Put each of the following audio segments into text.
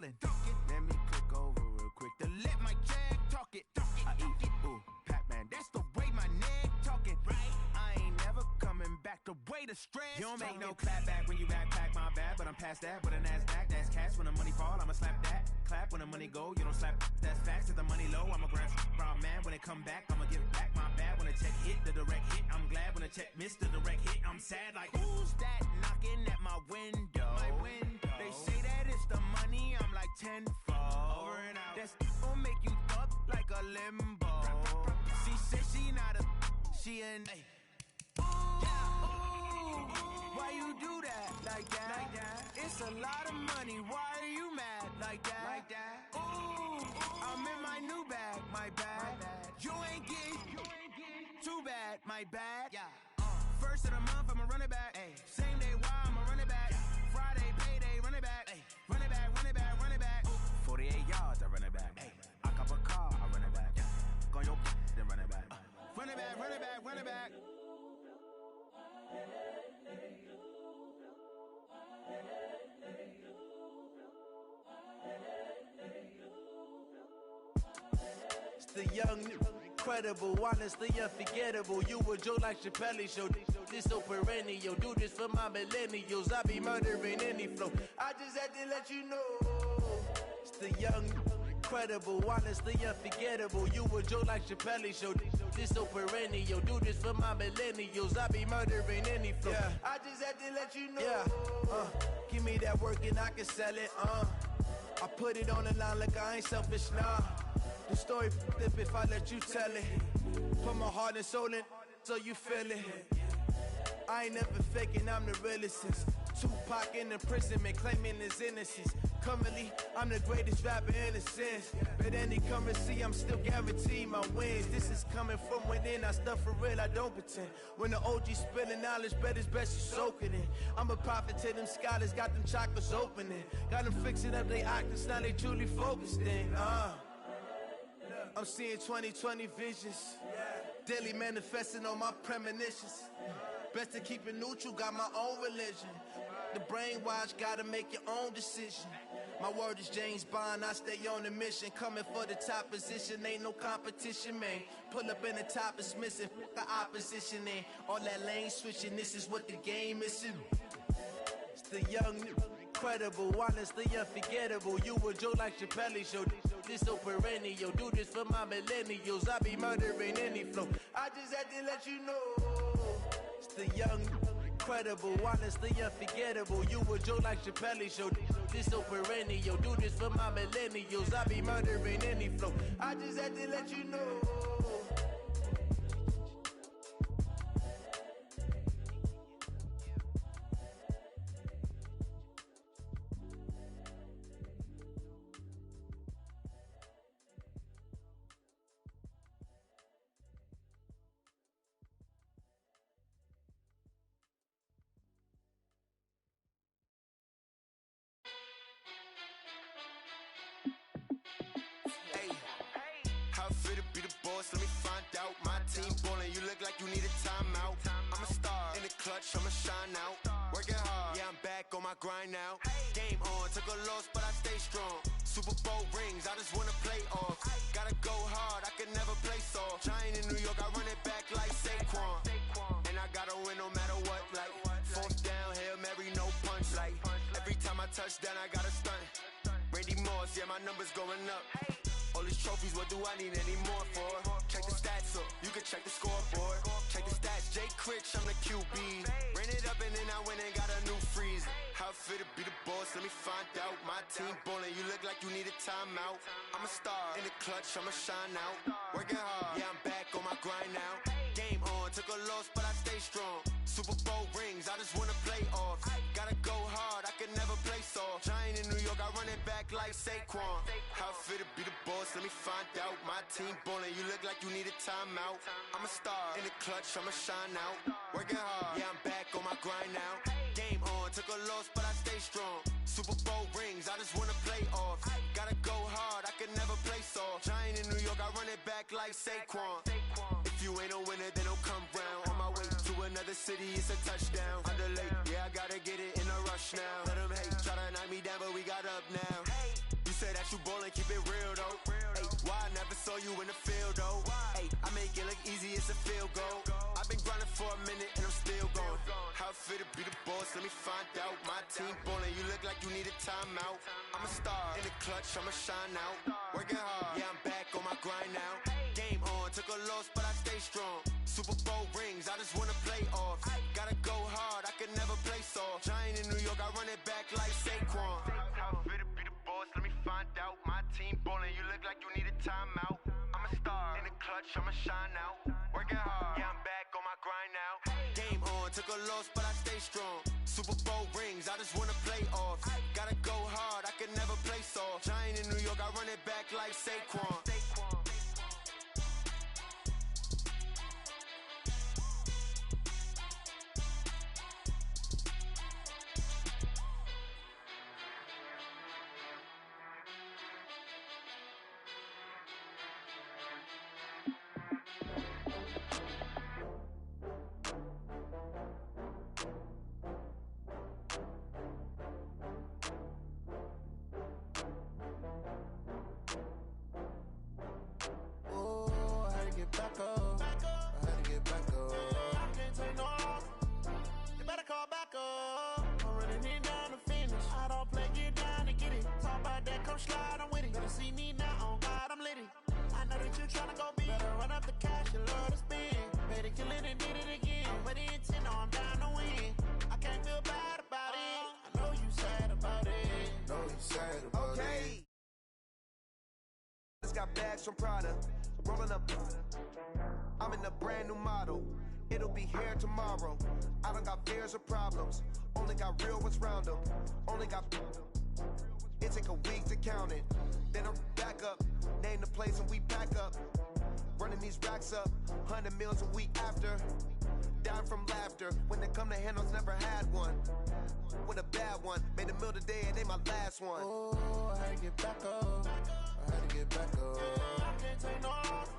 ballin'. Let me click over real quick to let my jag talk it. I eat, ooh, Pac-Man, that's the way my neck talking. Right, I ain't never coming back the way the stress. You don't make no clap back when you backpack, my bad, but I'm past that. With a NASDAQ, that's cash. When the money fall, I'ma slap that. Clap when the money go, you don't slap. That's facts. If the money low, I'ma grab brown man. When it come back, I'ma give it back. My bad when the check hit, the direct hit. I'm glad when the check missed the direct hit. I'm sad like, who's that knocking at my window? My window. They say that it's the money, I'm like tenfold. Over and out. That's gon' make you up like a limbo. She said she not a, she an. Why you do that like that? It's a lot of money. Why are you mad like that? Ooh, I'm in my new bag, my bad. You ain't getting too bad, my bad. First of the month, I'ma run it back. Same day, why I'ma run it back. Friday, payday, run it back. Run it back, run it back, run it back. 48 yards, I run it back. I cop a car, I run it back. Go on your then run it back. Run it back, run it back, run it back. It's the young, incredible, honestly unforgettable. You a Joe like Chappelle show. This so perennial. Do this for my millennials. I be murdering any flow. I just had to let you know. It's the young, incredible, honestly unforgettable. You a Joe like Chappelle show. This so perennial. Do this for my millennials. I be murdering any flow. I just had to let you know. Give me that work and I can sell it. I put it on the line like I ain't selfish, nah. The story flip if I let you tell it. Put my heart and soul in so you feel it. I ain't never faking, I'm the realest since Tupac in imprisonment, claiming his innocence. Currently, I'm the greatest rapper in a sense. But any currency, I'm still guaranteed my wins. This is coming from within, I stuff for real, I don't pretend. When the OG spilling knowledge, bet it's best you soak it in. I'm a prophet to them scholars, got them chakras opening. Got them fixing up they octaves, now they truly focused in. I'm seeing 2020 visions. Daily manifesting on my premonitions. Best to keep it neutral, got my own religion. The brainwash, gotta make your own decision. My word is James Bond, I stay on the mission. Coming for the top position, ain't no competition, man. Pull up in the top, it's missing, the opposition ain't. All that lane switching, this is what the game is. It's the young, incredible, honestly unforgettable. You a Joe like Chappelle show. This so perennial. Do this for my millennials. I be murdering any flow. I just had to let you know. It's the young, incredible, honestly unforgettable. You a Joe like Chappelle show. This so perennial. Do this for my millennials. I be murdering any flow. I just had to let you know. Let me find out. My team ballin', you look like you need a timeout. I'm a star in the clutch, I'ma shine out. Working hard, yeah, I'm back on my grind now. Game on, took a loss, but I stay strong. Super Bowl rings, I just wanna play off. Gotta go hard, I can never play soft. Giant in New York, I run it back like Saquon. And I gotta win no matter what, like fourth down, Hail Mary, no punch. Like every time I touch down, I gotta stunt. Randy Moss, yeah, my numbers going up. All these trophies, what do I need any more for? Check the stats up, you can check the scoreboard. Check the stats, Jay Critch, I'm the QB. Ran it up and then I went and got a new freeze. How fit to be the boss, let me find out. My team ballin', you look like you need a timeout. I'm a star in the clutch, I'ma shine out. Working hard, yeah, I'm back on my grind now. Game on, took a loss, but I stay strong. Super Bowl rings, I just wanna play off. Gotta go hard, I can never play soft. Giant in New York, I run it back like Saquon. How fit to be the boss, let me find out. My team ballin', you look like you need a timeout. I'm a star in the clutch, I'ma shine out. Working hard, yeah, I'm back on my grind now. Game on, took a loss, but I stay strong. Super Bowl rings, I just wanna play off. Gotta go hard, I can never play soft. Giant in New York, I run it back like Saquon. If you ain't a winner, then don't come round. On my way to another city, it's a touchdown. Underlay, yeah, I gotta get it in a rush now. Let them hate, try to knock me down, but we got up now. said that you ballin', keep it real though. Ay, why I never saw you in the field though? Ay, I make it look easy as a field goal. I've been grinding for a minute and I'm still going. How it feel to be the boss? Let me find out. My team ballin', you look like you need a timeout. I'm a star in the clutch, I'ma shine out. Working hard, yeah I'm back on my grind now. Game on, took a loss but I stay strong. Super Bowl rings, I just wanna play off. Gotta go hard, I can never play soft. Giant in New York, I run it back like Saquon. How it feel to be the boss? Let me find out. My team ballin', you look like you need a timeout. I'm a star in the clutch, I'ma shine out. Working hard, yeah I'm back on my grind now. Game on, took a loss but I stay strong. Super Bowl rings, I just wanna play off. Gotta go hard, I can never play soft. Giant in New York, I run it back like Saquon. Got bags from Prada, rolling up. I'm in a brand new model. It'll be here tomorrow. I don't got fears or problems. Only got real ones round them. Only got. It take a week to count it. Then I'm back up. Name the place and we pack up. Running these racks up. 100 meals a week after. Dying from laughter. When it come to handles, never had one. With a bad one. Made a meal today and they my last one. Oh, I had to get back up. I had to get back up. I can't take no loss.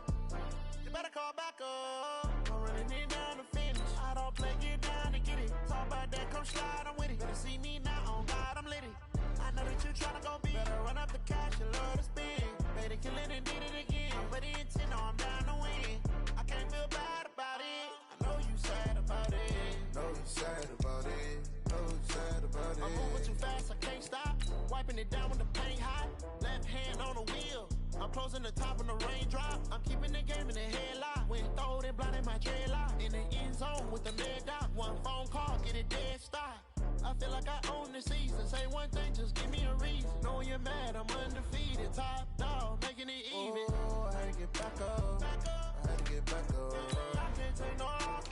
You better call back up. I'm running it down to finish. I don't play, get down to get it. Talk about that, come slide, I'm with it. Better see me now, on God, I'm litty. I know that you tryna go big. Better run up the cash, you love to spend. Made a killing and did it again. But the intent, no, I'm down to win. I can't feel bad about it. I know you sad about it. Know you sad about it. Know you sad about it. I'm moving too fast, I can't stop. Wiping it down when the paint hot. Left hand on the wheel. I'm closing the top on the raindrop. I'm keeping the game in the headlock. When throwed and blinded my dreadlock. In the end zone with the red dot. One phone call, get it dead stop. I feel like I own the season. Say one thing, just give me a reason. Knowing you're mad, I'm undefeated. Top dog, making it even. Oh, I had to get back up. I had to get back up. I can't take no loss.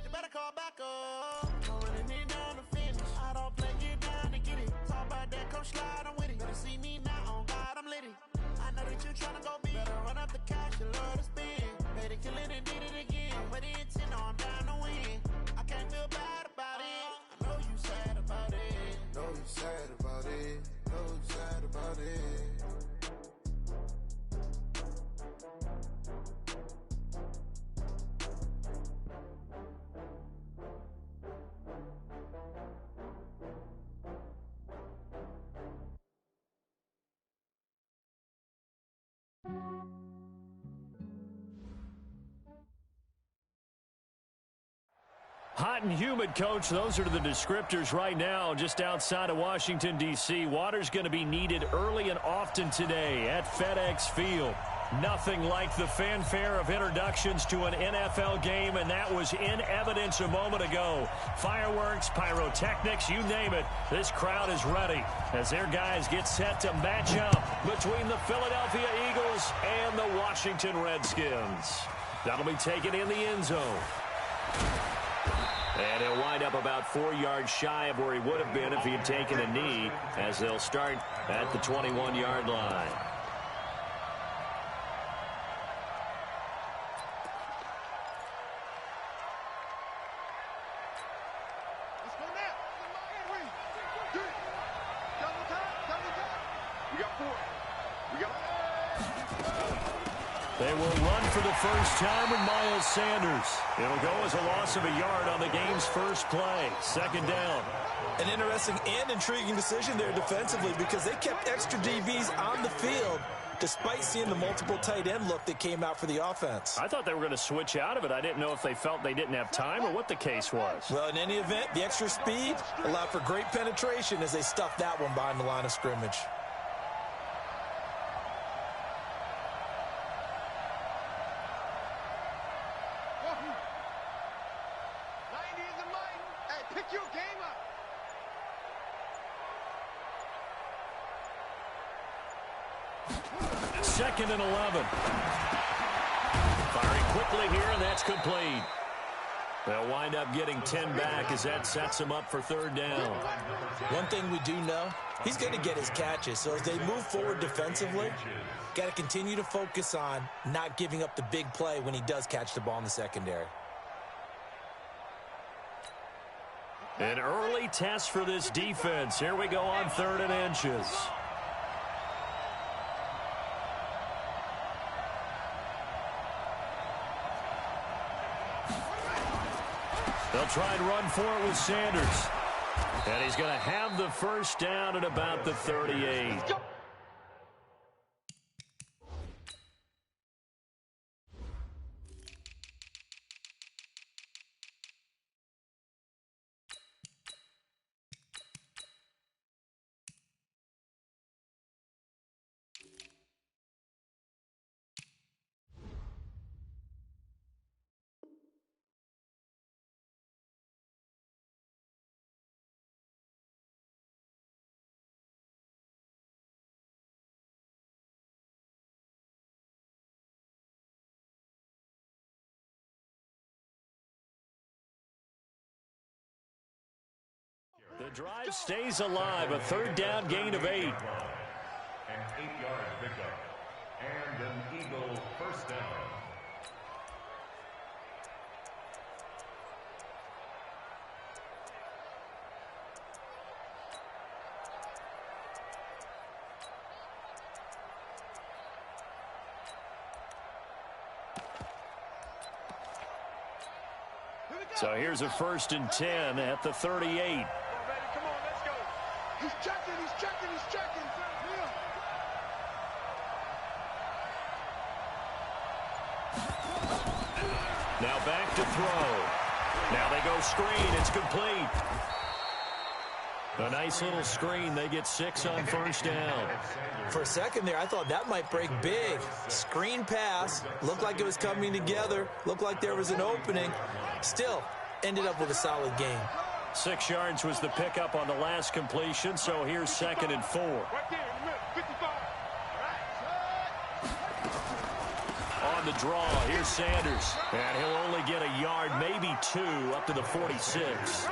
You better call back up. I'm running it down to finish. I don't play, get down to get it. Talk about that, come slide, I'm with it. Better see me now, on God, I'm litty. I know that you tryna go big. Better run up the cash, you love to spend. Made a killing and did it again. But the intent, no, I'm down to win. I can't feel bad about it. I know you sad about it. Know you sad about it. Know you sad about it. Hot and humid, Coach. Those are the descriptors right now just outside of Washington, D.C. Water's going to be needed early and often today at FedEx Field. Nothing like the fanfare of introductions to an NFL game, and that was in evidence a moment ago. Fireworks, pyrotechnics, you name it. This crowd is ready as their guys get set to match up between the Philadelphia Eagles and the Washington Redskins. That'll be taken in the end zone. And he'll wind up about 4 yards shy of where he would have been if he had taken a knee, as they'll start at the 21-yard line. They will run for the first time with Miles Sanders. It'll go as a loss of a yard on the game's first play. Second down. An interesting and intriguing decision there defensively because they kept extra DBs on the field despite seeing the multiple tight end look that came out for the offense. I thought they were going to switch out of it. I didn't know if they felt they didn't have time or what the case was. Well, in any event, the extra speed allowed for great penetration as they stuffed that one behind the line of scrimmage. Second and 11. Firing quickly here, and that's complete. They'll wind up getting 10 back as that sets them up for third down. One thing we do know, he's going to get his catches. So as they move forward defensively, got to continue to focus on not giving up the big play when he does catch the ball in the secondary. An early test for this defense. Here we go on 3rd and inches. They'll try and run for it with Sanders. And he's going to have the first down at about the 38. The drive stays alive. A third down gain of 8. An 8-yard pickup. And an Eagle first down. So here's a 1st and 10 at the 38. He's checking, he's checking, he's checking. Now back to throw. Now they go screen. It's complete. A nice little screen. They get 6 on first down. For a second there, I thought that might break big. Screen pass. Looked like it was coming together. Looked like there was an opening. Still, ended up with a solid game. 6 yards was the pickup on the last completion, so here's 2nd and 4. On the draw, here's Sanders. And he'll only get a yard, maybe 2, up to the 46.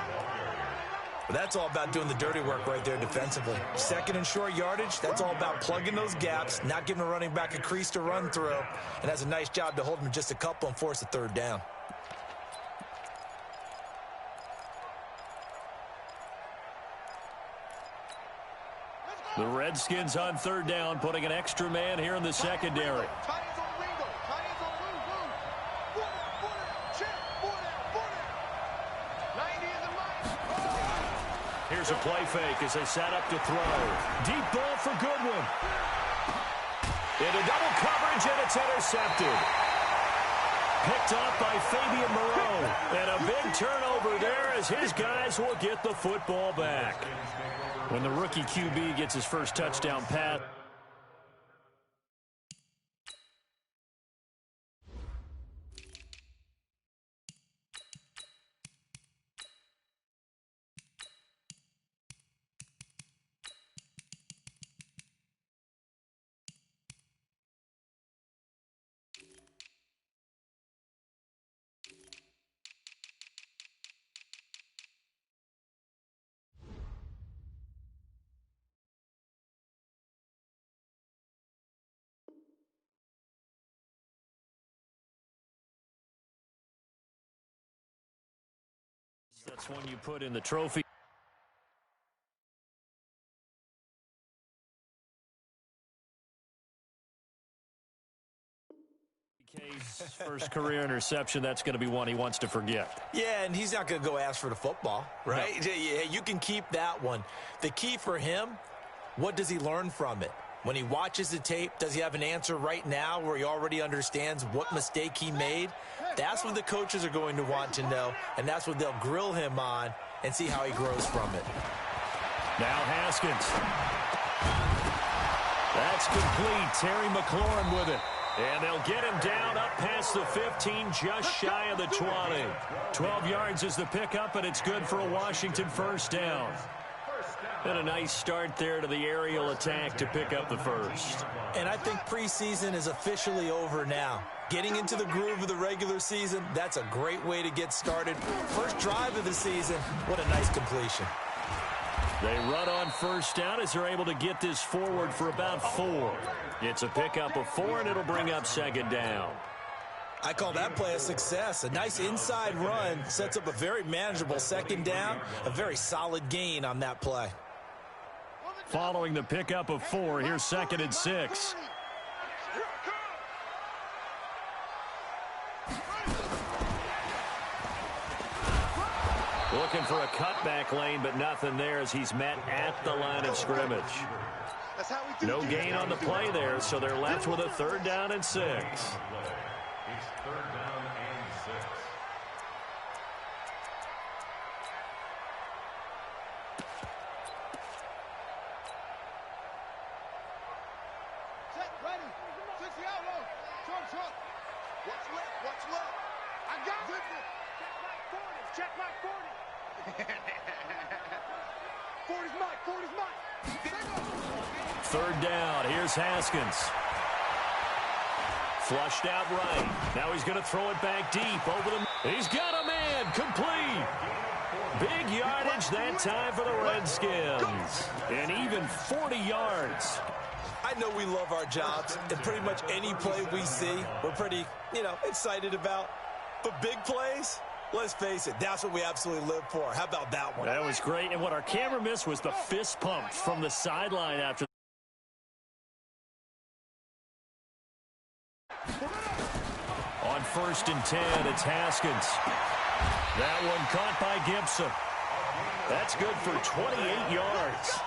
But that's all about doing the dirty work right there defensively. 2nd and short yardage, that's all about plugging those gaps, not giving a running back a crease to run through, and has a nice job to hold him just a couple and force a third down. The Redskins on third down, putting an extra man here in the secondary. Here's a play fake as they set up to throw. Deep ball for Goodwin. Into double coverage, and it's intercepted. Picked off by Fabian Moreau. And a big turnover there as his guys will get the football back. When the rookie QB gets his first touchdown pass. That's one you put in the trophy First career interception, that's going to be one he wants to forget. Yeah, and he's not going to go ask for the football, right? No. Yeah, you can keep that one. The key for him, what does he learn from it? When he watches the tape, does he have an answer right now where he already understands what mistake he made? That's what the coaches are going to want to know, and that's what they'll grill him on and see how he grows from it. Now Haskins. That's complete. Terry McLaurin with it. And they'll get him down up past the 15, just shy of the 20. 12 yards is the pickup, and it's good for a Washington first down. And a nice start there to the aerial attack to pick up the first. And I think preseason is officially over now. Getting into the groove of the regular season, that's a great way to get started. First drive of the season, what a nice completion. They run on first down as they're able to get this forward for about 4. It's a pickup of 4, and it'll bring up second down. I call that play a success. A nice inside run sets up a very manageable second down, a very solid gain on that play. Following the pickup of 4, here's 2nd and 6. Looking for a cutback lane, but nothing there as he's met at the line of scrimmage. No gain on the play there, so they're left with a 3rd down and 6. It's 3rd down and 6. Set, ready. 60 out low. Short. What's left? I got it. Check my 40. 40's mine. 3rd down. Here's Haskins. Flushed out right. Now he's going to throw it back deep over the... He's got a man. Complete. Big yardage that time for the Redskins. And even 40 yards. I know we love our jobs, and pretty much any play we see, we're pretty, excited about. But big plays, let's face it, that's what we absolutely live for. How about that one? That was great, and what our camera missed was the fist pump from the sideline after. On 1st and 10, it's Haskins. That one caught by Gibson. That's good for 28 yards.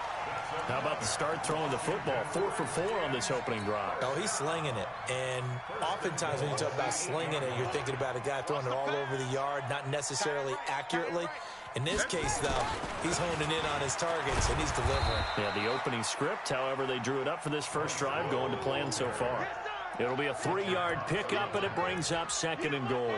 How about the start throwing the football? 4 for 4 on this opening drive. Oh, he's slinging it. And oftentimes when you talk about slinging it, you're thinking about a guy throwing it all over the yard, not necessarily accurately. In this case, though, he's honing in on his targets, and he's delivering. Yeah, the opening script, however, they drew it up for this first drive, going to plan so far. It'll be a 3-yard pickup, and it brings up 2nd and goal.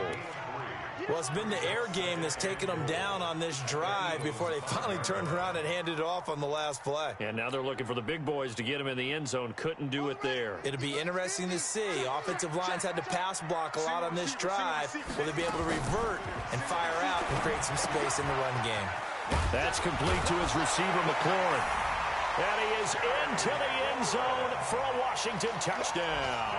Well, it's been the air game that's taken them down on this drive before they finally turned around and handed it off on the last play. And now they're looking for the big boys to get him in the end zone. Couldn't do it there. It'll be interesting to see. Offensive lines had to pass block a lot on this drive. Will they be able to revert and fire out and create some space in the run game? That's complete to his receiver, McLaurin. And he is into the end zone for a Washington touchdown.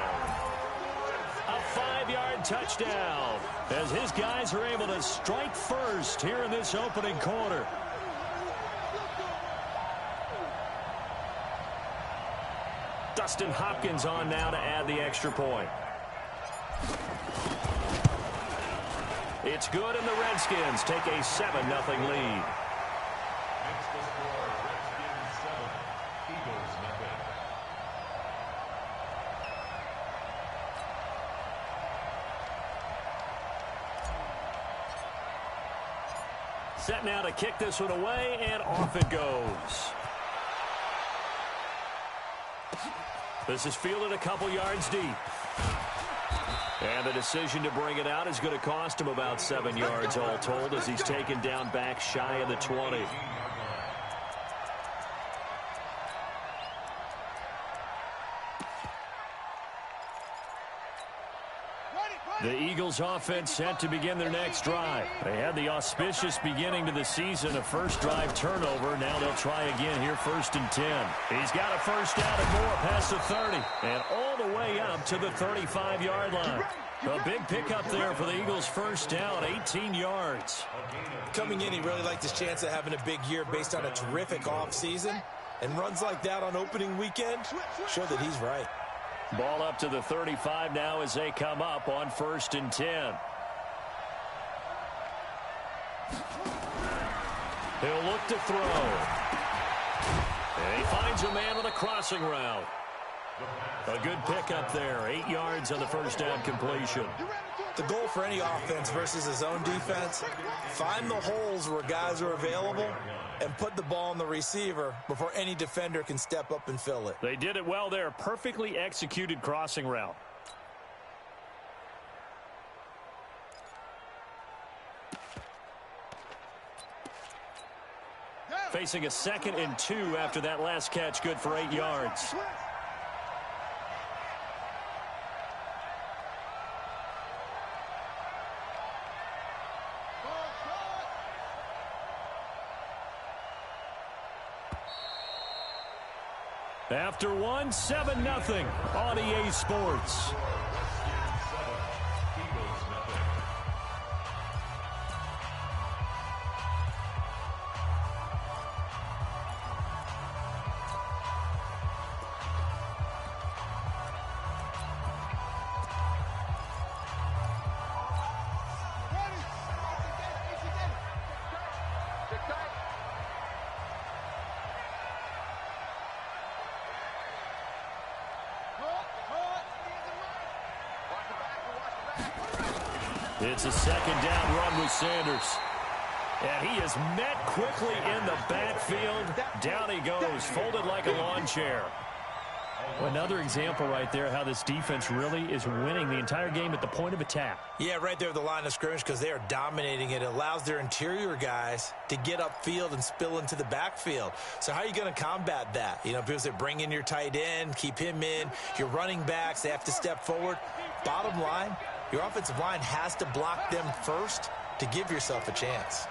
A 5-yard touchdown as his guys are able to strike first here in this opening quarter. Dustin Hopkins on now to add the extra point. It's good, and the Redskins take a 7-0 lead. It's the score, Redskins 7, Eagles nothing. Set now to kick this one away, and off it goes. This is fielded a couple yards deep. And the decision to bring it out is going to cost him about 7 yards all told as he's taken down back shy of the 20. The Eagles offense set to begin their next drive. They had the auspicious beginning to the season, a first drive turnover. Now they'll try again here, 1st and 10. He's got a first down and more past the 30 and all the way up to the 35-yard line. A big pickup there for the Eagles' first down, 18 yards. Coming in, he really liked his chance of having a big year based on a terrific offseason. And runs like that on opening weekend show that he's right. Ball up to the 35 now as they come up on 1st and 10. He'll look to throw. And he finds a man on a crossing route. A good pickup there. 8 yards on the first down completion. The goal for any offense versus his own defense, find the holes where guys are available and put the ball on the receiver before any defender can step up and fill it. They did it well there. Perfectly executed crossing route. Facing a 2nd and 2 after that last catch, good for 8 yards. After 1, 7-0 on EA Sports. It's a 2nd down run with Sanders. And he is met quickly in the backfield. Down he goes, folded like a lawn chair. Another example right there how this defense really is winning the entire game at the point of attack. Yeah, right there at the line of scrimmage because they are dominating it. It allows their interior guys to get upfield and spill into the backfield. So how are you going to combat that? You know, people say bring in your tight end, keep him in. Your running backs, they have to step forward. Bottom line, your offensive line has to block them first to give yourself a chance.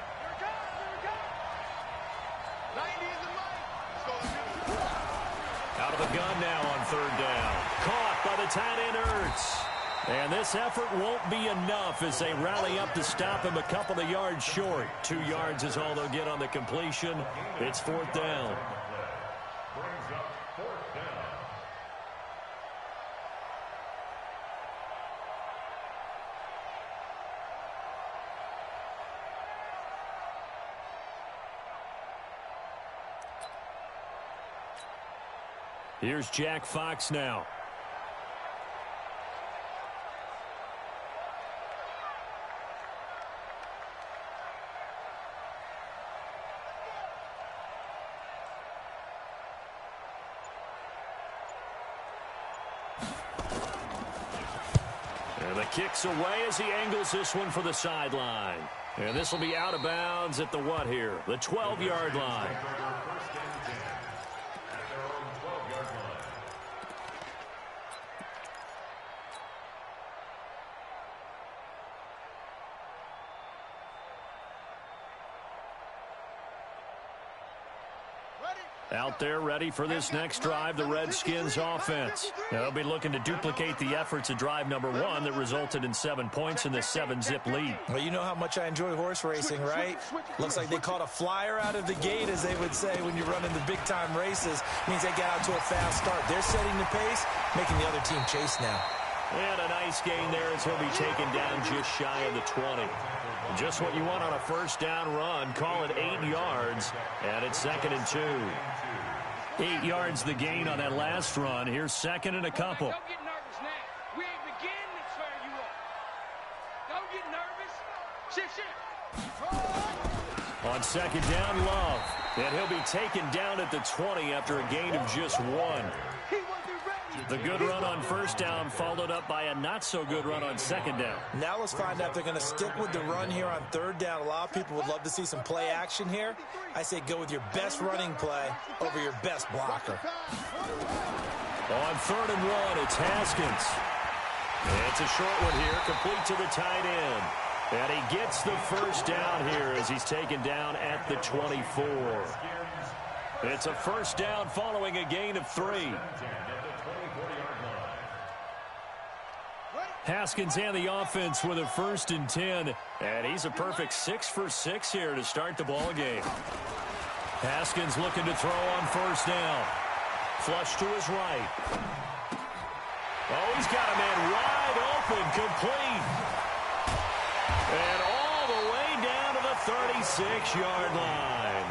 Out of the gun now on 3rd down. Caught by the tight end Ertz. And this effort won't be enough as they rally up to stop him a couple of yards short. 2 yards is all they'll get on the completion. It's 4th down. Brings up 4th down. Here's Jack Fox now. And the kick's away as he angles this one for the sideline. And this will be out of bounds at the what here? The 12-yard line. Out there ready for this next drive, the Redskins offense. They'll be looking to duplicate the efforts of drive number 1 that resulted in 7 points in this 7-zip lead. Well, you know how much I enjoy horse racing, right? Looks like they caught a flyer out of the gate, as they would say when you're running the big-time races. Means they get out to a fast start. They're setting the pace, making the other team chase now. And a nice gain there as he'll be taken down just shy of the 20. Just what you want on a first down run. Call it 8 yards, and it's 2nd and 2. 8 yards the gain on that last run. Here's 2nd and a couple. Don't get nervous now. We ain't beginning to swear you up. Don't get nervous. Sit. On 2nd down, Love. And he'll be taken down at the 20 after a gain of just 1. The good run on first down followed up by a not-so-good run on 2nd down. Now let's find out if they're going to stick with the run here on 3rd down. A lot of people would love to see some play action here. I say go with your best running play over your best blocker. On 3rd and 1, it's Haskins. It's a short one here, complete to the tight end. And he gets the first down here as he's taken down at the 24. It's a first down following a gain of 3. Haskins and the offense with a 1st and 10. And he's a perfect 6 for 6 here to start the ball game. Haskins looking to throw on 1st down. Flush to his right. Oh, he's got a man wide open, complete. And all the way down to the 36-yard line.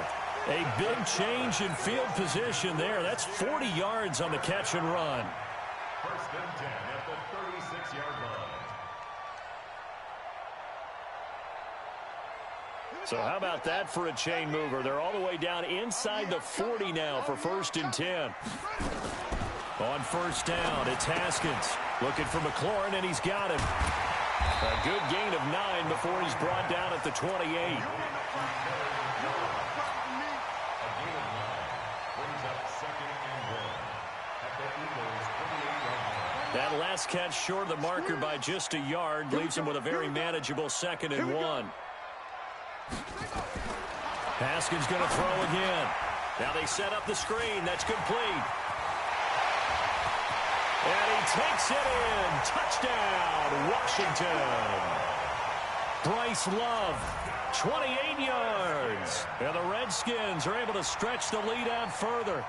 A big change in field position there. That's 40 yards on the catch and run. First and 10 at the 36-yard line. So how about that for a chain mover? They're all the way down inside the 40 now for first and 10. On first down, it's Haskins. Looking for McLaurin, and he's got him. A good gain of 9 before he's brought down at the 28. That last catch short of the marker by just a yard leaves him with a very manageable 2nd and 1. Haskins going to throw again. Now they set up the screen. That's complete. And he takes it in. Touchdown, Washington. Bryce Love, 28 yards. And the Redskins are able to stretch the lead out further.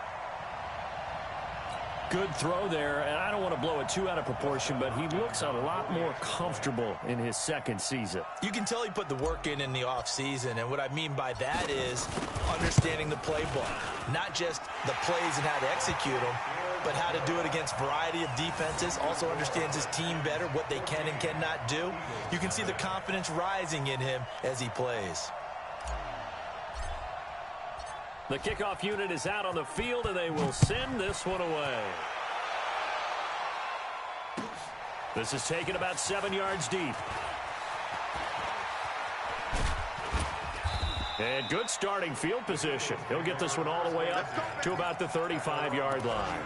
Good throw there, and I don't want to blow it too out of proportion, but he looks a lot more comfortable in his second season. You can tell he put the work in the offseason, and what I mean by that is understanding the playbook. Not just the plays and how to execute them, but how to do it against a variety of defenses. Also understands his team better, what they can and cannot do. You can see the confidence rising in him as he plays. The kickoff unit is out on the field, and they will send this one away. This is taken about 7 yards deep. And good starting field position. He'll get this one all the way up to about the 35-yard line.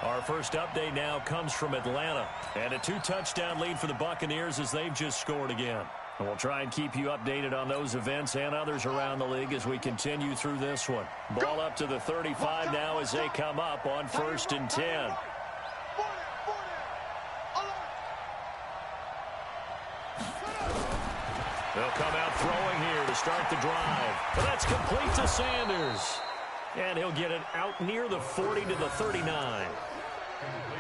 Our first update now comes from Atlanta. And a 2-touchdown lead for the Buccaneers as they've just scored again. And we'll try and keep you updated on those events and others around the league as we continue through this one. Ball up to the 35 now as they come up on first and 10. They'll come out throwing here to start the drive. But that's complete to Sanders. And he'll get it out near the 40 to the 39.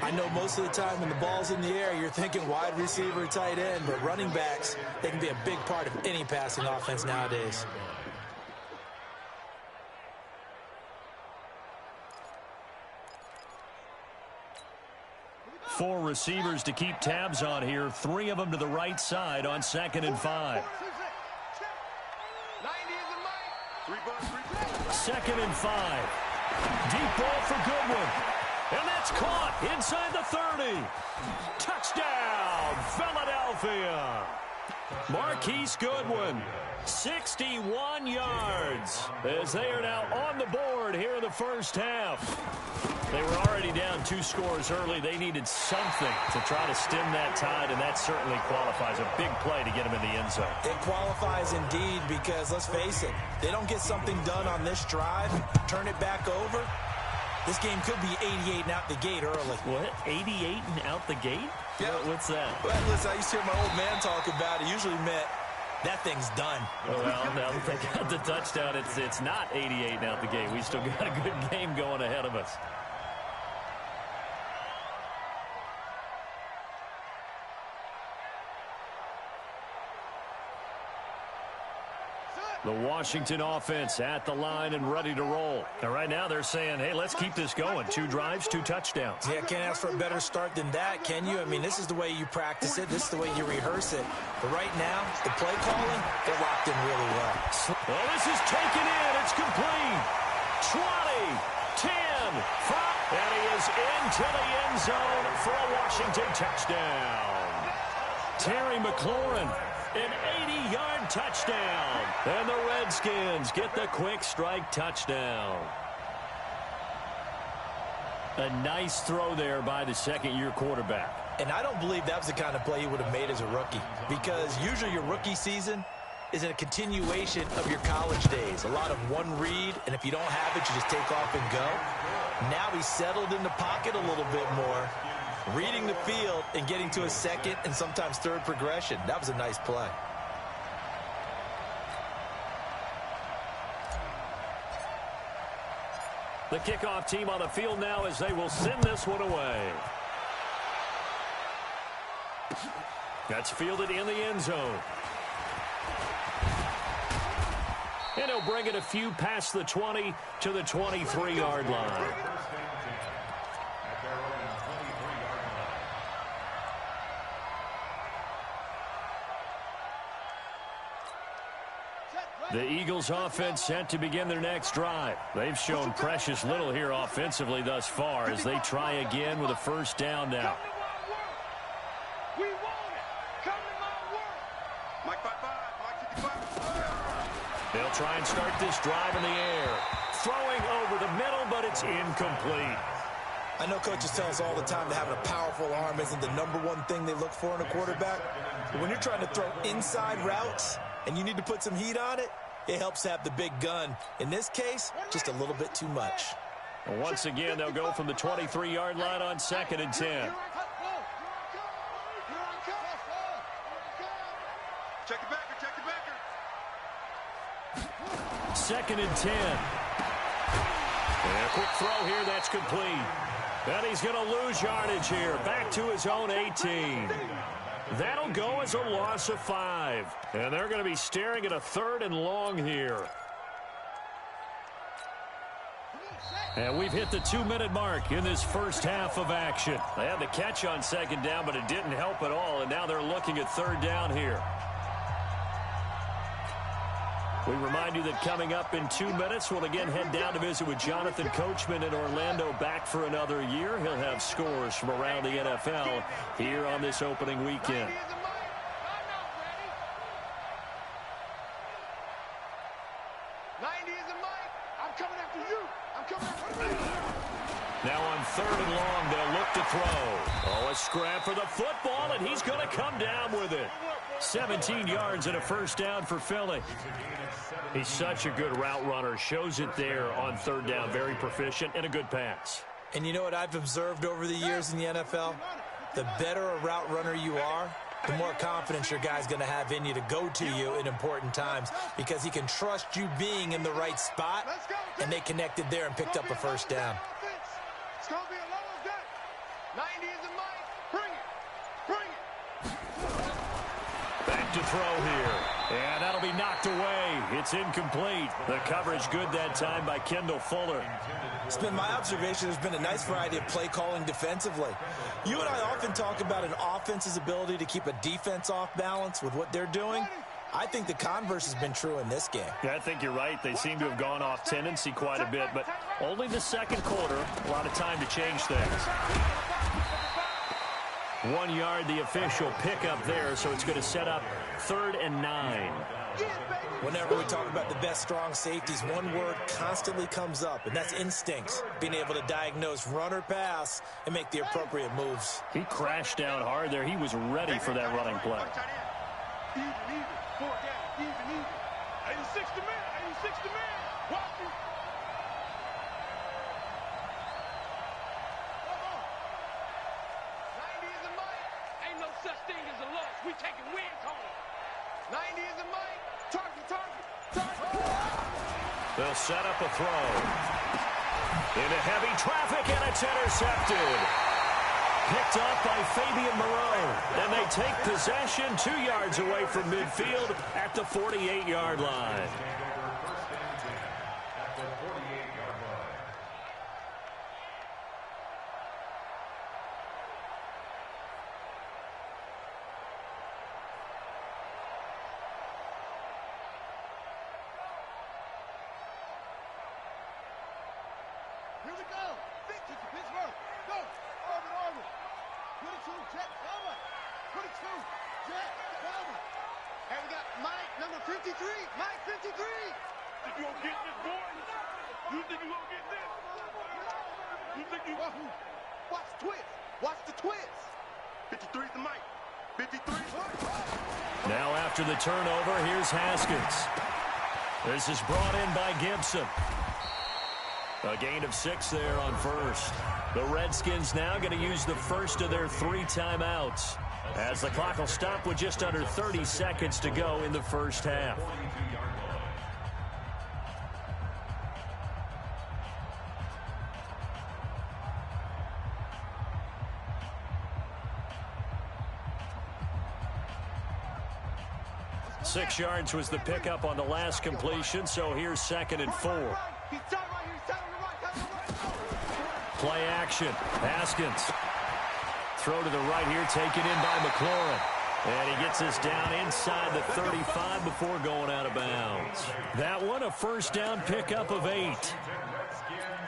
I know most of the time when the ball's in the air, you're thinking wide receiver, tight end, but running backs, they can be a big part of any passing offense nowadays. Four receivers to keep tabs on here. 3 of them to the right side on 2nd and 5. 2nd and 5. Deep ball for Goodwin. And that's caught inside the 30. Touchdown, Philadelphia. Marquise Goodwin, 61 yards as they are now on the board here in the first half. They were already down 2 scores early. They needed something to try to stem that tide, and that certainly qualifies. A big play to get them in the end zone. It qualifies indeed because, let's face it, they don't get something done on this drive, turn it back over. This game could be 88 and out the gate early. What? 88 and out the gate? Yeah. What's that? Well, listen, I used to hear my old man talk about it. Usually meant that thing's done. Well, now that they got the touchdown, it's not 88 and out the gate. We still got a good game going ahead of us. The Washington offense at the line and ready to roll. And right now they're saying, hey, let's keep this going. 2 drives, 2 touchdowns. Yeah, can't ask for a better start than that, can you? I mean, this is the way you practice it. This is the way you rehearse it. But right now, the play calling, they're locked in really well. Well, this is taken in. It's complete. 20, 10, 5. And he is into the end zone for a Washington touchdown. Terry McLaurin. An 80-yard touchdown. And the Redskins get the quick strike touchdown. A nice throw there by the second-year quarterback. And I don't believe that was the kind of play he would have made as a rookie. Because usually your rookie season is a continuation of your college days. A lot of one read, and if you don't have it, you just take off and go. Now he's settled in the pocket a little bit more. Reading the field and getting to a second and sometimes third progression. That was a nice play. The kickoff team on the field now as they will send this one away. That's fielded in the end zone. And he'll bring it a few past the 20 to the 23-yard line. The Eagles offense set to begin their next drive. They've shown precious little here offensively thus far as they try again with a first down now. We want it. Come to my work. Mike 5-5, Mike 55. They'll try and start this drive in the air. Throwing over the middle, but it's incomplete. I know coaches tell us all the time that having a powerful arm isn't the #1 thing they look for in a quarterback. But when you're trying to throw inside routes and you need to put some heat on it, it helps to have the big gun. In this case, just a little bit too much. Once again, they'll go from the 23-yard line on 2nd and 10. Check the backer, check the backer. 2nd and 10. And a quick throw here, that's complete. And he's going to lose yardage here. Back to his own 18. That'll go as a loss of 5. And they're going to be staring at a 3rd and long here. And we've hit the 2-minute mark in this first half of action. They had the catch on 2nd down, but it didn't help at all. And now they're looking at 3rd down here. We remind you that coming up in 2 minutes, we'll again head down to visit with Jonathan Coachman in Orlando, back for another year. He'll have scores from around the NFL here on this opening weekend. 90 is a mic. I'm coming after you. I'm coming after you. Now on 3rd and long, they'll look to throw. Oh, a scrap for the football, and he's going to come down with it. 17 yards and a first down for Philly. He's such a good route runner. Shows it there on 3rd down. Very proficient and a good pass. And you know what I've observed over the years in the NFL? The better a route runner you are, the more confidence your guy's going to have in you to go to you in important times because he can trust you being in the right spot, and they connected there and picked up a first down. It's going to be a lower gut. 90 is a mic. Bring it. Bring it. Back to throw here. And that'll be knocked away. It's incomplete. The coverage good that time by Kendall Fuller. It's been my observation there's been a nice variety of play calling defensively. You and I often talk about an offense's ability to keep a defense off balance with what they're doing. I think the converse has been true in this game. Yeah, I think you're right. They seem to have gone off tendency quite a bit, but only the 2nd quarter. A lot of time to change things. 1 yard, the official pickup there, so it's going to set up 3rd and 9. Whenever we talk about the best strong safeties, one word constantly comes up, and that's instincts. Being able to diagnose run or pass and make the appropriate moves. He crashed down hard there. He was ready for that running play. Even. 4 down. Even. 86 to man. 86 to man. Watch it. Come on. 90 is a mic. Ain't no such thing as a loss. We taking wins home. 90 is a mic. Target. They'll set up a throw. Into heavy traffic, and it's intercepted. Picked up by Fabian Moreau. And they take possession 2 yards away from midfield at the 48-yard line. Here we go. Victor to Pittsburgh. Go. Orbit. 22, jet cover. 22, jet cover. And we got Mike, number 53. Mike, 53. Think you gonna get this, boy? You think you gonna get this? You think you... Watch the twist. Watch the twist. 53's the Mike. 53. Now after the turnover, here's Haskins. This is brought in by Gibson. A gain of 6 there on 1st. The Redskins now going to use the first of their 3 timeouts as the clock will stop with just under 30 seconds to go in the first half. 6 yards was the pickup on the last completion, so here's 2nd and 4. Play action. Haskins. Throw to the right here, taken in by McLaurin. And he gets us down inside the 35 before going out of bounds. That one, a first down pickup of 8.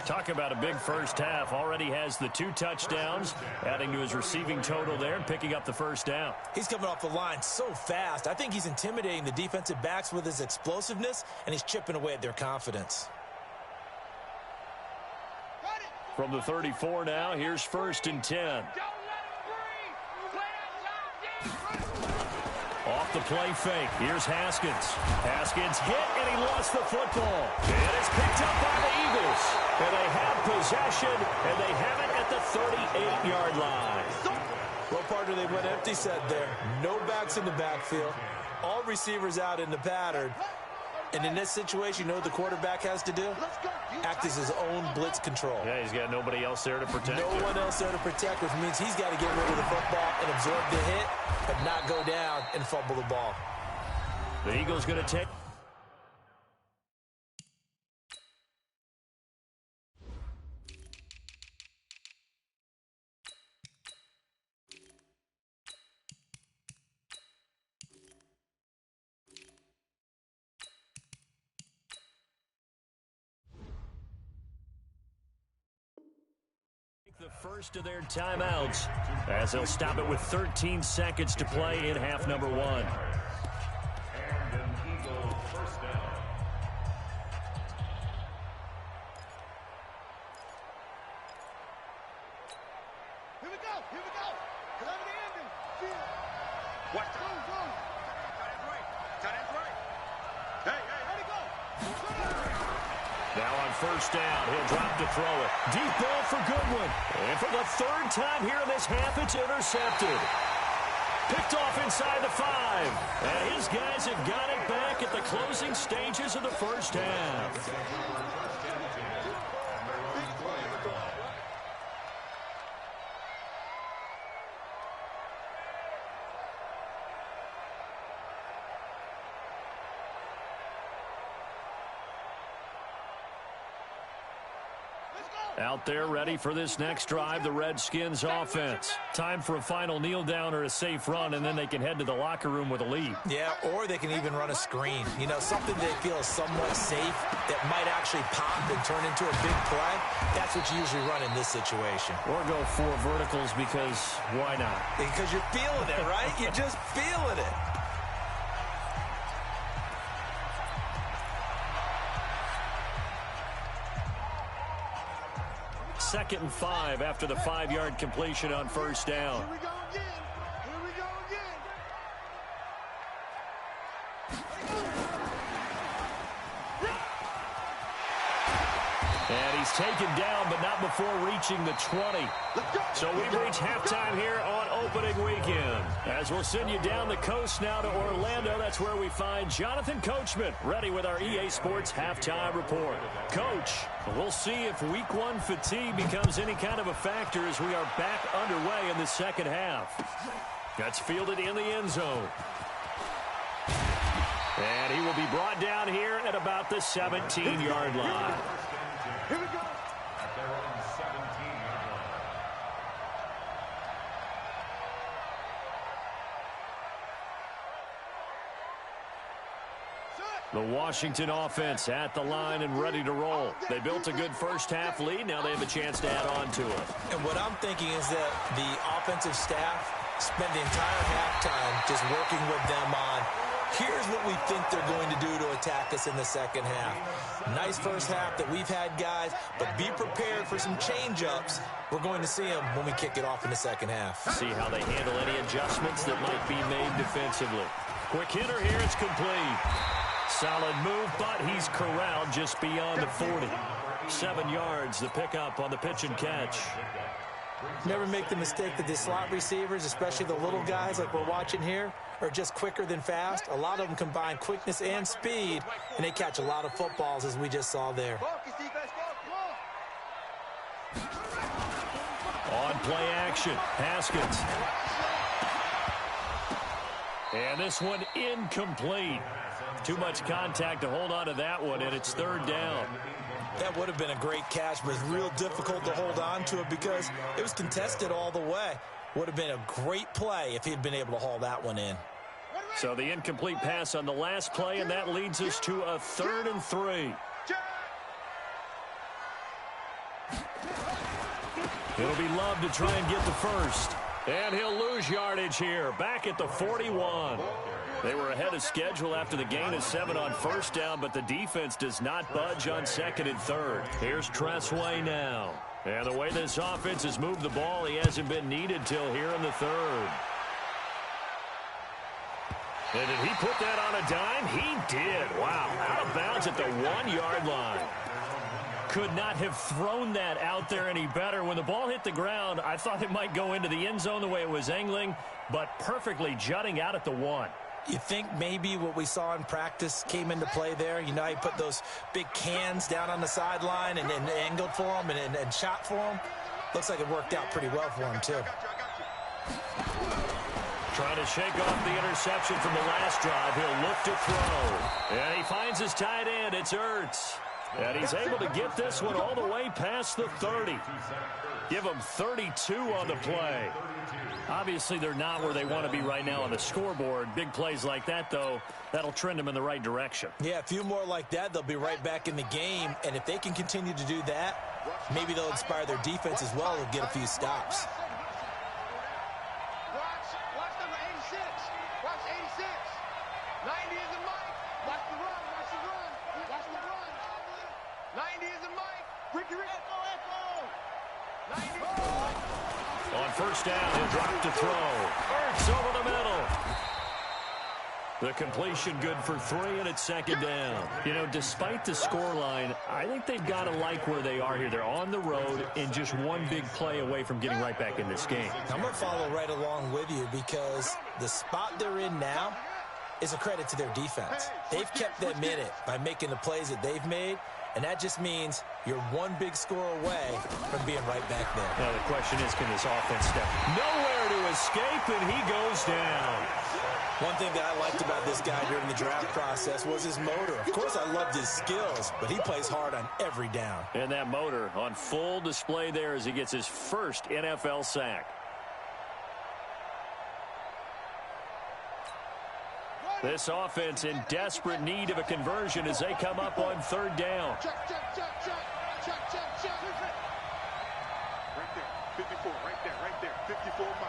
Talk about a big first half. Already has the 2 touchdowns, adding to his receiving total there and picking up the first down. He's coming off the line so fast. I think he's intimidating the defensive backs with his explosiveness, and he's chipping away at their confidence. From the 34 now, here's 1st and 10. Off the play fake. Here's Haskins. Haskins hit, and he lost the football. And it's picked up by the Eagles. And they have possession, and they have it at the 38-yard line. Well, partner, they went empty set there. No backs in the backfield. All receivers out in the pattern. And in this situation, you know what the quarterback has to do? Act as his own blitz control. Yeah, he's got nobody else there to protect him. No one else there to protect, which means he's got to get rid of the football and absorb the hit, but not go down and fumble the ball. The Eagles going to take... the first of their timeouts as they'll stop it with 13 seconds to play in half number 1. And an Eagle first down. Here we go. Here we go. Come to the ending. Field. What? Go, go. Tight end's right. Hey, Ready, go. Now on first down, he'll drop to throw it. Deep ball for Goodwin. And for the 3rd time here in this half, it's intercepted. Picked off inside the 5. And his guys have got it back at the closing stages of the first half. Out there ready for this next drive, the Redskins offense. Time for a final kneel down or a safe run, and then they can head to the locker room with a lead. Yeah, or they can even run a screen. You know, something they feel is somewhat safe that might actually pop and turn into a big play. That's what you usually run in this situation. Or go 4 verticals because why not? Because you're feeling it, right? You're just feeling it. Second and 5 after the 5-yard completion on first down. Here we go again. Here we go again. And he's taken down, but not before reaching the 20. So we've reached halftime here on opening weekend. As we'll send you down the coast now to Orlando, that's where we find Jonathan Coachman, ready with our EA Sports halftime report. Coach, we'll see if week 1 fatigue becomes any kind of a factor as we are back underway in the second half. That's fielded in the end zone. And he will be brought down here at about the 17-yard line. Here we go. At their own 17-yard line. The Washington offense at the line and ready to roll. They built a good first half lead. Now they have a chance to add on to it. And what I'm thinking is that the offensive staff spent the entire halftime just working with them on, here's what we think they're going to do to attack us in the second half. Nice first half that we've had, guys, but be prepared for some change-ups. We're going to see them when we kick it off in the second half. See how they handle any adjustments that might be made defensively. Quick hitter here, it's complete. Solid move, but he's corralled just beyond the 40. 7 yards, the pickup on the pitch and catch. Never make the mistake that the slot receivers, especially the little guys like we're watching here, are just quicker than fast. A lot of them combine quickness and speed, and they catch a lot of footballs, as we just saw there. On play action, Haskins. And this one incomplete. Too much contact to hold on to that one, and it's third down. That would have been a great catch, but it's real difficult to hold on to it because it was contested all the way. Would have been a great play if he'd been able to haul that one in. So the incomplete pass on the last play, and that leads us to a 3rd and 3. It'll be Love to try and get the first. And he'll lose yardage here, back at the 41. They were ahead of schedule after the gain of 7 on first down, but the defense does not budge on 2nd and 3rd. Here's Tressway now. And the way this offense has moved the ball, he hasn't been needed till here in the 3rd. And did he put that on a dime? He did. Wow, out of bounds at the 1-yard line. Could not have thrown that out there any better. When the ball hit the ground, I thought it might go into the end zone the way it was angling, but perfectly jutting out at the 1. You think maybe what we saw in practice came into play there? You know, he put those big cans down on the sideline and angled for him and shot for him. Looks like it worked out pretty well for him, too. Trying to shake off the interception from the last drive. He'll look to throw. And he finds his tight end. It's Ertz. And he's able to get this one all the way past the 30. Give him 32 on the play. Obviously, they're not where they want to be right now on the scoreboard. Big plays like that, though, that'll trend them in the right direction. Yeah, a few more like that, they'll be right back in the game. And if they can continue to do that, maybe they'll inspire their defense as well and get a few stops. Watch number 86. Watch 86. 90 is the mic. Watch the run. Watch the run. Watch the run. 90 is the mic. Ricky, echo. 90 is the mic. On first down, he'll drop to throw. Ertz over the middle. The completion good for 3, and it's 2nd down. You know, despite the scoreline, I think they've got to like where they are here. They're on the road and just one big play away from getting right back in this game. I'm going to follow right along with you because the spot they're in now is a credit to their defense. They've kept them in it by making the plays that they've made, and that just means you're one big score away from being right back there. Now the question is, can this offense step nowhere to escape, and he goes down. One thing that I liked about this guy during the draft process was his motor. Of course, I loved his skills, but he plays hard on every down. And that motor on full display there as he gets his first NFL sack. This offense in desperate need of a conversion as they come up on 3rd down. Check. Right there. 54. Right there. 54 Mike.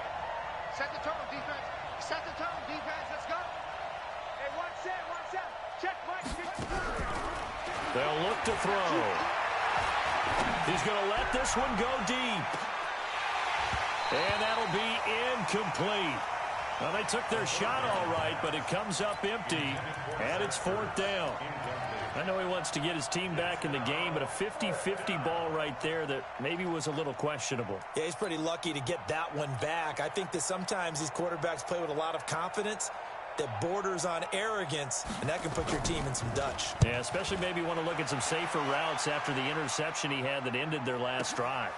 Set the tone, defense. Set the tone, defense. Let's go. Hey, one set. Check, Mike. They'll look to throw. He's going to let this one go deep. And that'll be incomplete. Well, they took their shot all right, but it comes up empty, and it's 4th down. I know he wants to get his team back in the game, but a 50-50 ball right there that maybe was a little questionable. Yeah, he's pretty lucky to get that one back. I think that sometimes these quarterbacks play with a lot of confidence that borders on arrogance, and that can put your team in some Dutch. Yeah, especially maybe want to look at some safer routes after the interception he had that ended their last drive.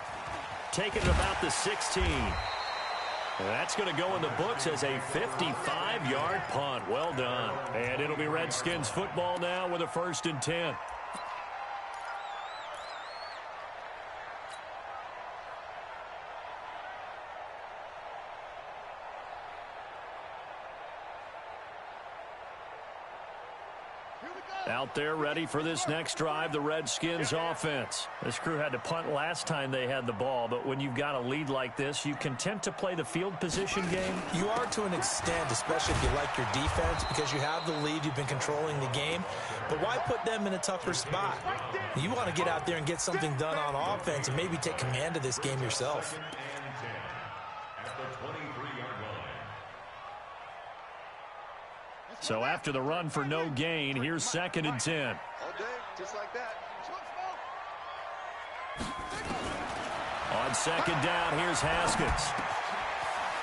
Taking it about the 16. That's going to go in the books as a 55-yard punt. Well done. And it'll be Redskins football now with a 1st and 10. Out there ready for this next drive, the Redskins offense. This crew had to punt last time they had the ball, but when you've got a lead like this, you content to play the field position game? You are to an extent, especially if you like your defense, because you have the lead, you've been controlling the game. But why put them in a tougher spot? You want to get out there and get something done on offense and maybe take command of this game yourself. So after the run for no gain, here's 2nd and 10. All day, just like that. On 2nd down, here's Haskins.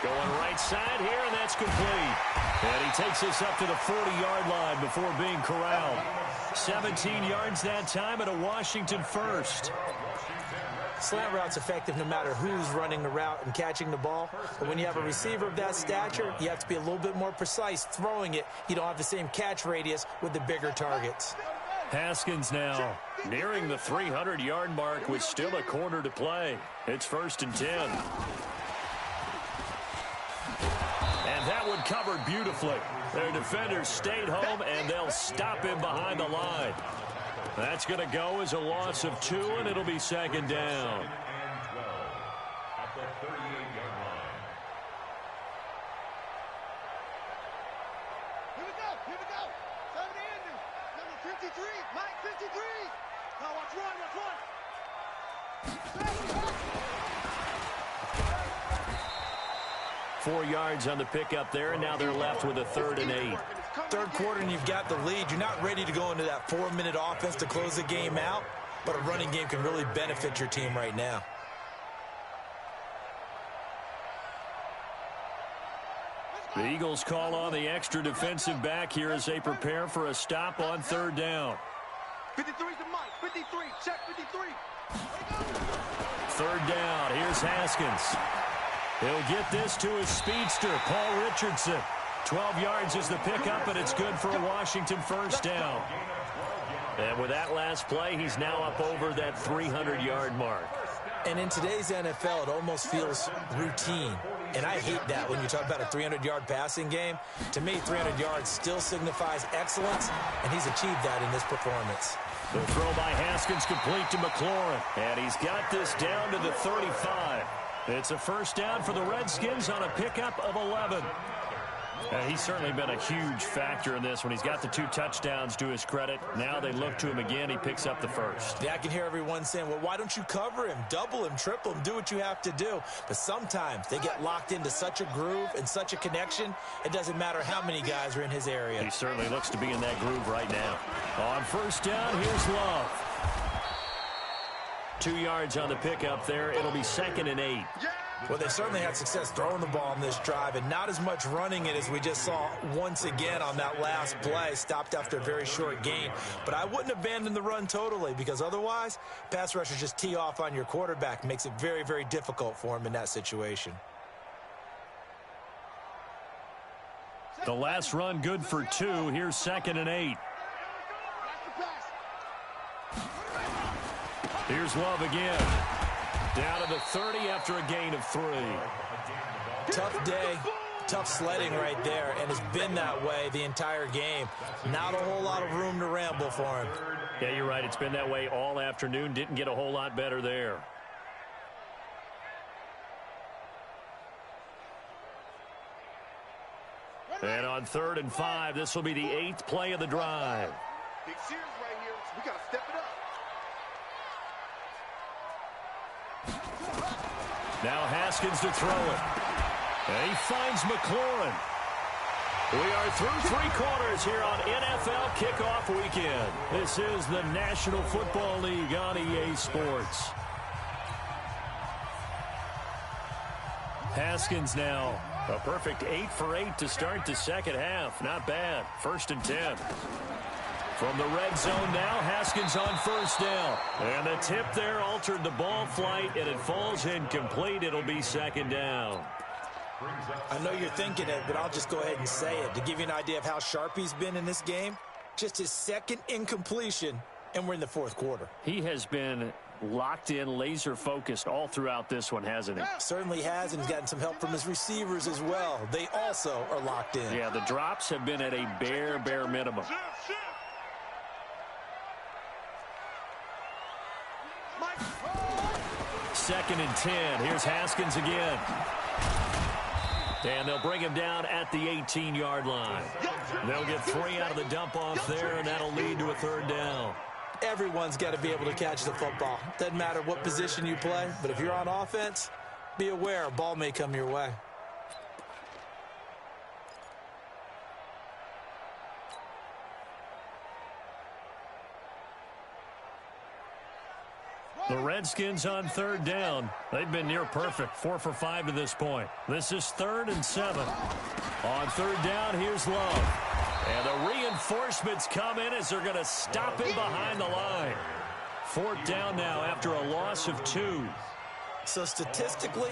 Going right side here, and that's complete. And he takes this up to the 40-yard line before being corralled. 17 yards that time, and a Washington first. Slant route's effective no matter who's running the route and catching the ball. But when you have a receiver of that stature, you have to be a little bit more precise throwing it. You don't have the same catch radius with the bigger targets. Haskins now nearing the 300-yard mark with still a quarter to play. It's 1st and 10. And that one covered beautifully. Their defenders stayed home, and they'll stop him behind the line. That's going to go as a loss of 2, and it'll be 2nd down. And 12 at the 38-yard line. Here we go. Here we go. 70 Andrew. Number 53. Mike 53. Now watch one. Watch one. 4 yards on the pickup there, and now they're left with a 3rd and 8. Third quarter and you've got the lead. You're not ready to go into that 4-minute offense to close the game out, but a running game can really benefit your team right now. The Eagles call on the extra defensive back here as they prepare for a stop on 3rd down. 53 to Mike. 53. Check 53. 3rd down. Here's Haskins. He'll get this to his speedster, Paul Richardson. 12 yards is the pickup, and it's good for a Washington 1st down. And with that last play, he's now up over that 300-yard mark. And in today's NFL, it almost feels routine. And I hate that when you talk about a 300-yard passing game. To me, 300 yards still signifies excellence, and he's achieved that in this performance. The throw by Haskins complete to McLaurin. And he's got this down to the 35. It's a 1st down for the Redskins on a pickup of 11. He's certainly been a huge factor in this when he's got the 2 touchdowns to his credit. Now they look to him again. He picks up the 1st. Yeah, I can hear everyone saying, well, why don't you cover him, double him, triple him, do what you have to do. But sometimes they get locked into such a groove and such a connection, it doesn't matter how many guys are in his area. He certainly looks to be in that groove right now. On 1st down, here's Love. 2 yards on the pickup there. It'll be 2nd and 8. Well, they certainly had success throwing the ball in this drive, and not as much running it as we just saw once again on that last play. Stopped after a very short gain. But I wouldn't abandon the run totally, because otherwise, pass rushers just tee off on your quarterback. Makes it very, very difficult for him in that situation. The last run good for 2. Here's 2nd and 8. Here's Love again. Down to the 30 after a gain of 3. Tough day, tough sledding right there, and it's been that way the entire game. Not a whole lot of room to ramble for him. Yeah, you're right. It's been that way all afternoon. Didn't get a whole lot better there. And on 3rd and 5, this will be the 8th play of the drive. Big series right here. We got to step it up. Now Haskins to throw it. And he finds McLaurin. We are through 3 quarters here on NFL Kickoff Weekend. This is the National Football League on EA Sports. Haskins now. A perfect 8 for 8 to start the 2nd half. Not bad. 1st and 10. From the red zone now, Haskins on 1st down. And the tip there altered the ball flight, and it falls incomplete. It'll be 2nd down. I know you're thinking it, but I'll just go ahead and say it. To give you an idea of how sharp he's been in this game, just his 2nd incompletion, and we're in the 4th quarter. He has been locked in, laser-focused all throughout this one, hasn't he? Certainly has, and he's gotten some help from his receivers as well. They also are locked in. Yeah, the drops have been at a bare minimum. 2nd and 10. Here's Haskins again. And they'll bring him down at the 18-yard line. They'll get 3 out of the dump-off there, and that'll lead to a 3rd down. Everyone's got to be able to catch the football. Doesn't matter what position you play, but if you're on offense, be aware a ball may come your way. The Redskins on 3rd down. They've been near perfect, 4 for 5 to this point. This is 3rd and 7. On 3rd down, here's Love. And the reinforcements come in as they're going to stop him behind the line. 4th down now after a loss of 2. So statistically,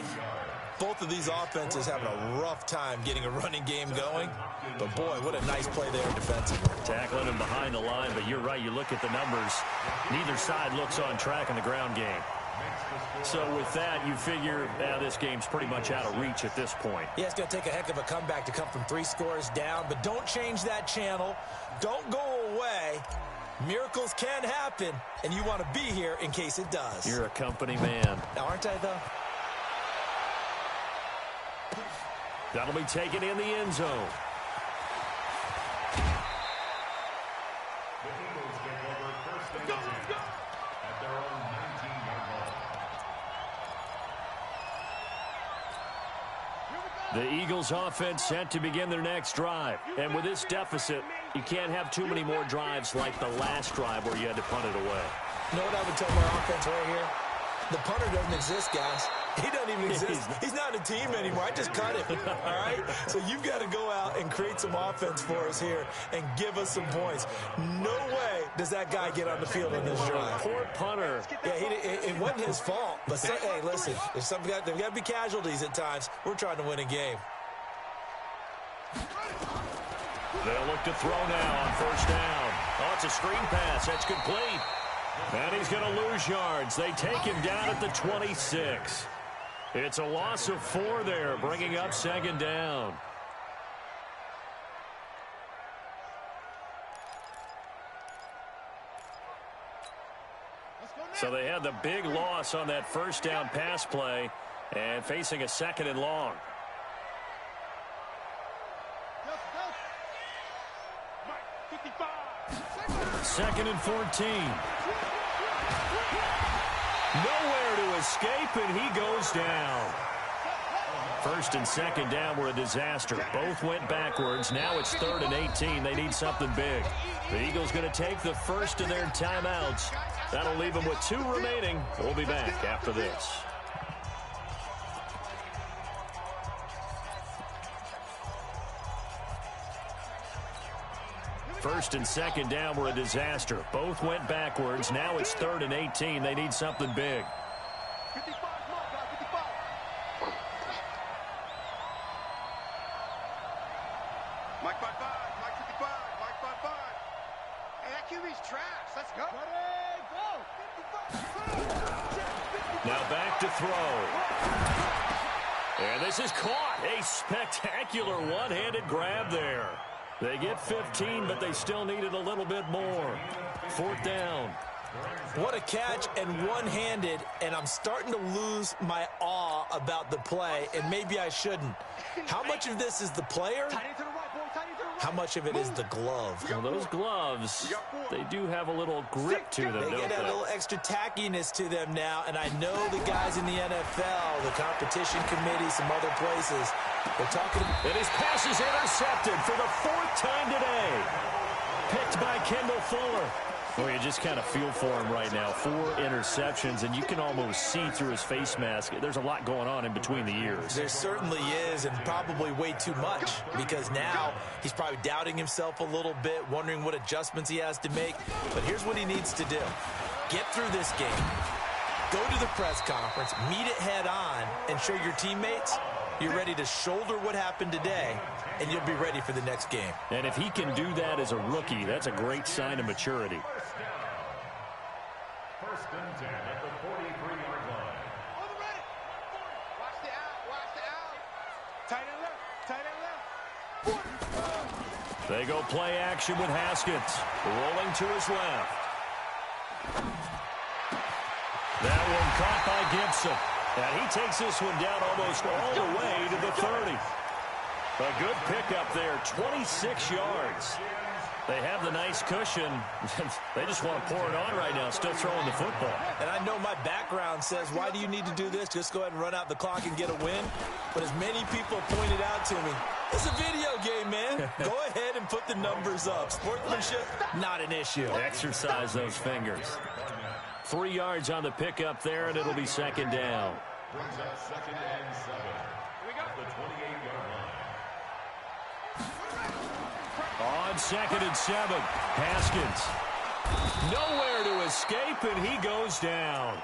both of these offenses having a rough time getting a running game going. But, boy, what a nice play there defensively. Tackling him behind the line, but you're right. You look at the numbers. Neither side looks on track in the ground game. So with that, you figure this game's pretty much out of reach at this point. Yeah, it's going to take a heck of a comeback to come from 3 scores down. But don't change that channel. Don't go away. Miracles can happen, and you want to be here in case it does. You're a company man. Aren't I, though? That'll be taken in the end zone. The Eagles take over 1st and 10 at their own 19-yard line. The Eagles offense set to begin their next drive. And with this deficit, you can't have too many more drives like the last drive where you had to punt it away. You know what I would tell my offense right here? The punter doesn't exist, guys. He doesn't even exist. He's not a team anymore. I just cut him, all right? So you've got to go out and create some offense for us here and give us some points. No way does that guy get on the field on this drive. Poor punter. Yeah, it wasn't his fault. But, hey, listen, there's got to be casualties at times. We're trying to win a game. They'll look to throw now on 1st down. Oh, it's a screen pass. That's complete. And he's going to lose yards. They take him down at the 26. It's a loss of 4 there, bringing up 2nd down. So they had the big loss on that 1st down pass play and facing a 2nd and long. Second and 14. Nowhere to escape, and he goes down. 1st and 2nd down were a disaster. Both went backwards. Now it's 3rd and 18. They need something big. The Eagles going to take the first of their timeouts. That'll leave them with 2 remaining. We'll be back after this. First and 2nd down were a disaster. Both went backwards. Now it's 3rd and 18. They need something big. 55, come on, guys, 55. Mike 55, Mike 55, Mike 55. Hey, that QB's trash. Let's go. Ready, go. 55. Now back to throw. And this is caught. A spectacular one-handed grab there. They get 15, but they still needed a little bit more. 4th down. What a catch, and one-handed, and I'm starting to lose my awe about the play, and maybe I shouldn't. How much of this is the player? How much of it is the glove? Well, those gloves, they do have a little grip to them, They don't get a they? little extra tackiness to them now, and I know the guys in the NFL, the competition committee, some other places, they're talking. And his pass is intercepted for the 4th time today. Picked by Kendall Fuller. Well, you just kind of feel for him right now. 4 interceptions, and you can almost see through his face mask. There's a lot going on in between the ears. There certainly is, and probably way too much, because now he's probably doubting himself a little bit, wondering what adjustments he has to make. But here's what he needs to do. Get through this game. Go to the press conference, meet it head on, and show your teammates you're ready to shoulder what happened today, and you'll be ready for the next game. And if he can do that as a rookie, that's a great sign of maturity. 1st and 10 at the 43-yard line. On the ready. Watch the out, watch the out. Tight end left, tight end left. They go play action with Haskins. Rolling to his left. That one caught by Gibson. And he takes this one down almost all the way to the 30. A good pickup there, 26 yards. They have the nice cushion. They just want to pour it on right now, still throwing the football. And I know my background says, why do you need to do this? Just go ahead and run out the clock and get a win. But as many people pointed out to me, it's a video game, man. Go ahead and put the numbers up. Sportsmanship, not an issue. Exercise those fingers. 3 yards on the pickup there, and it'll be 2nd down. Brings up 2nd and 7 at the 28-yard line. On 2nd and 7, Haskins. Nowhere to escape, and he goes down.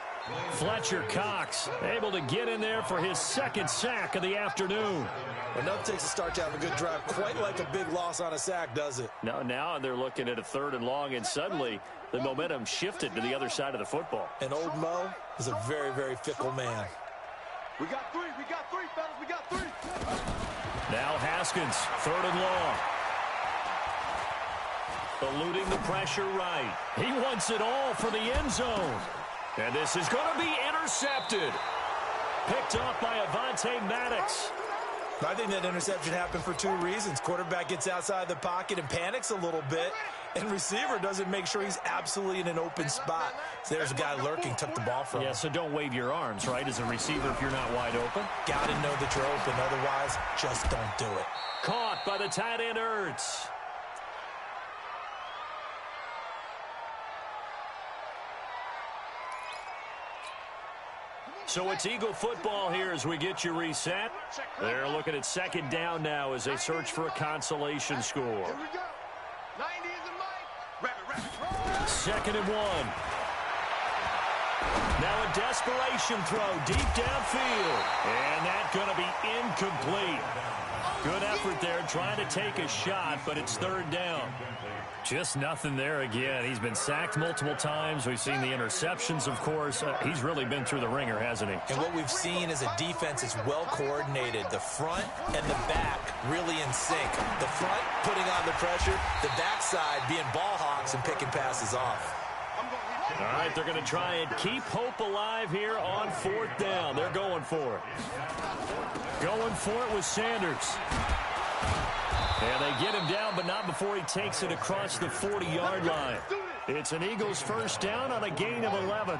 Fletcher Cox able to get in there for his second sack of the afternoon. Well, nothing takes a start to have a good drive quite like a big loss on a sack, does it? No, now they're looking at a 3rd and long, and suddenly the momentum shifted to the other side of the football. And old Mo is a very, very fickle man. We got three, fellas, we got three. Now Haskins, 3rd and long. Eluding the pressure right. He wants it all for the end zone. And this is going to be intercepted. Picked off by Avonte Maddox. I think that interception happened for 2 reasons. Quarterback gets outside the pocket and panics a little bit, and receiver doesn't make sure he's absolutely in an open spot. So there's a guy lurking, took the ball from him. Yeah, so don't wave your arms, right, as a receiver if you're not wide open. Got to know that you're open. Otherwise, just don't do it. Caught by the tight end, Ertz. So it's Eagle football here as we get you reset. They're looking at 2nd down now as they search for a consolation score. Here we go. 90 is the mic. Rapid. 2nd and 1. Now a desperation throw deep downfield. And that's going to be incomplete. Good effort there trying to take a shot, but it's 3rd down. Just nothing there again. He's been sacked multiple times. We've seen the interceptions, of course. He's really been through the ringer, hasn't he? And what we've seen is a defense that's well coordinated. The front and the back really in sync. The front putting on the pressure, the backside being ball hawks and picking passes off. All right, they're going to try and keep hope alive here on 4th down. They're going for it. Going for it with Sanders. And they get him down, but not before he takes it across the 40-yard line. It's an Eagles 1st down on a gain of 11.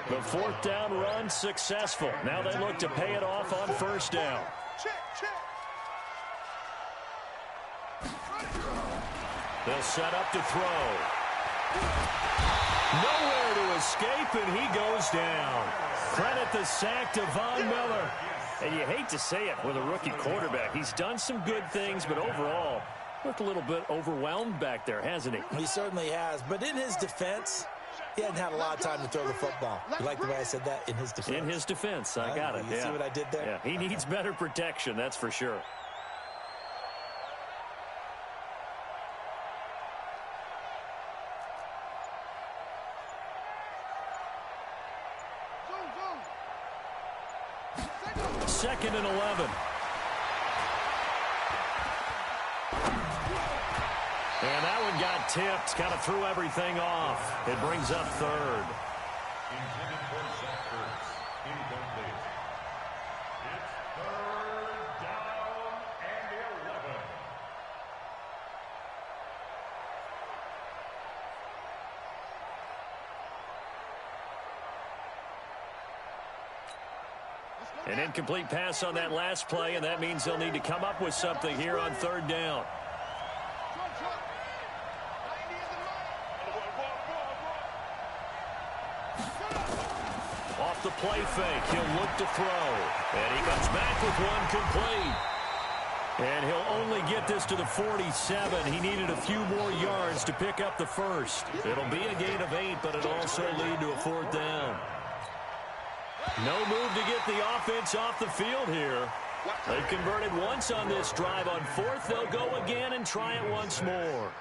The 4th down run successful. Now they look to pay it off on 1st down. They'll set up to throw. Nowhere to escape, and he goes down. Credit the sack to Von Miller. And you hate to say it with a rookie quarterback. He's done some good things, but overall, looked a little bit overwhelmed back there, hasn't he? He certainly has. But in his defense, he hadn't had a lot of time to throw the football. You like the way I said that? In his defense. In his defense. I got it. You see what I did there? Yeah, he needs better protection, that's for sure. Second and 11. And that one got tipped, kind of threw everything off. It brings up 3rd. Intended for Zach Ertz. Incomplete. It's 3rd down and 11. An incomplete pass on that last play, and that means they'll need to come up with something here on 3rd down. Off the play fake, he'll look to throw. And he comes back with one complete. And he'll only get this to the 47. He needed a few more yards to pick up the 1st. It'll be a gain of 8, but it'll also lead to a 4th down. No move to get the offense off the field here. They've converted once on this drive. On 4th, they'll go again and try it once more.